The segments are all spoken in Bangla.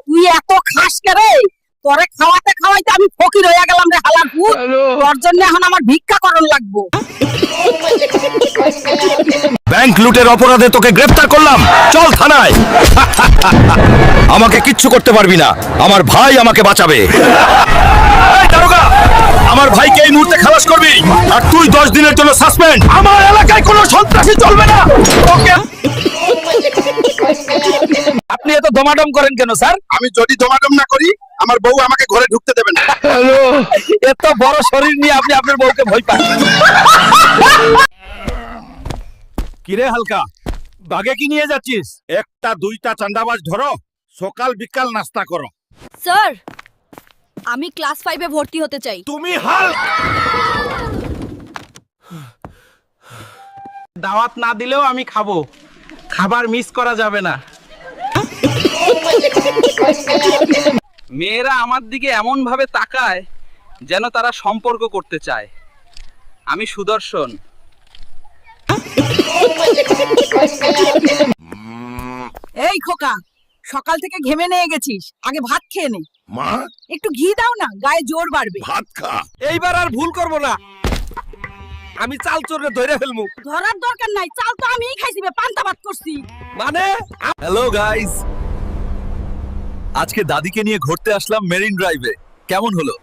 তুই এত খাস কে রে? তোরে খাওয়াতে খাওয়াইতে আমি ফকির হয়ে গেলাম রে হালার পুত। তোর জন্য এখন আমার ভিক্ষা করণ লাগবো। ব্যাংক লুটের অপরাধে তোকে গ্রেফতার করলাম, চল থানায়। আমাকে কিচ্ছু করতে পারবি না, আমার ভাই আমাকে বাঁচাবে। এই দারোগা, আমার ভাইকে এই মুহূর্তে খালাস করবি, আর তুই 10 দিনের জন্য সাসপেন্ড। আমার এলাকায় কোনো সন্ত্রাসী চলবে না। ওকে। আপনি এত দমাদম করেন কেন স্যার? আমি যদি দমাদম না করি আমার বউ আমাকে ঘরে ঢুকতে দেবে না। হ্যালো, এত বড় শরীর নিয়ে আপনি আপনার বউকে ভয় পান? কিরে হালকা, বাগে কি নিয়ে যাচ্ছিস? একটা দুইটা চান্দাবাজ ধরো, সকাল বিকাল নাস্তা করো। স্যার, আমি ক্লাস 5 এ ভর্তি হতে চাই। তুমি হাল্ক। দাওয়াত না দিলেও আমি খাবো, খাবার মিস করা যাবে না। মেয়েরা আমার দিকে এমন ভাবে তাকায় যেন তারা সম্পর্ক করতে চায়। আমি সুদর্শন। এই খোকা, সকাল থেকে ঘেমে নিয়ে গেছিস, আগে ভাত খেয়ে নে। মা, একটু ঘি দাও না, গায়ে জোর বাড়বে। ভাত খা। এইবার আর ভুল করব না, আমি চাল চোরে ধরে ফেলমু। ধরার দরকার নাই, চাল তো আমিই খাইছি, পান্তা ভাত করছি। মানে হ্যালো গাইস, আজকে দাদিকে নিয়ে ঘুরতে আসলাম মেরিন ড্রাইভে। কেমন হলো?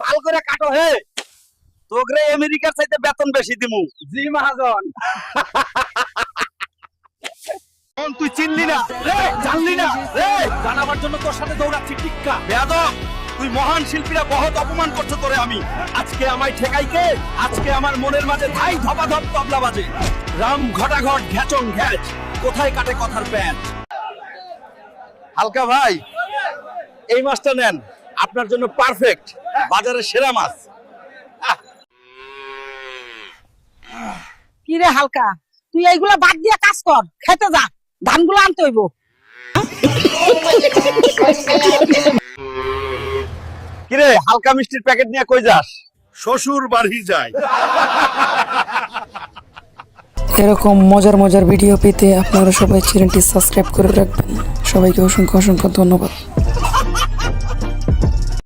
ভাল করে কাটো হে, তোগরে আমেরিকার চাইতে বেতন বেশি দিমু। জি মহাজন। তুই চিনলি না রে, জানলি না রে, জানাবার জন্য তোর সাথে দৌড়াচ্ছি টিক্কা। বেয়াদব, তুই মহান শিল্পীরা বহুত অপমান করছো তোরে আমি। আজকে আমায় ঠেকাইকে, আজকে আমার মনের মাঝে ধাই ধপাধপ তবলা বাজে। রাম ঘটাঘট ঘ্যাচং ঘ্যাচ, কোথায় কাটে কথার প্যাচ। হালকা ভাই, এই মাছটা নেন, আপনার জন্য পারফেক্ট, বাজারের সেরা মাছ। কি রে হালকা, তুই এইগুলা বাদ দিয়ে কাজ কর, খেতে যা, ধানগুলো আনতে হইব। কিরে হালকা মিষ্টির প্যাকেট নিয়ে কই যাস? শ্বশুর বাড়ি যায়। এরকম মজার মজার ভিডিও পেতে আপনারা সবাই চ্যানেলটি সাবস্ক্রাইব করে রাখবেন। সবাইকে অসংখ্য অসংখ্য ধন্যবাদ।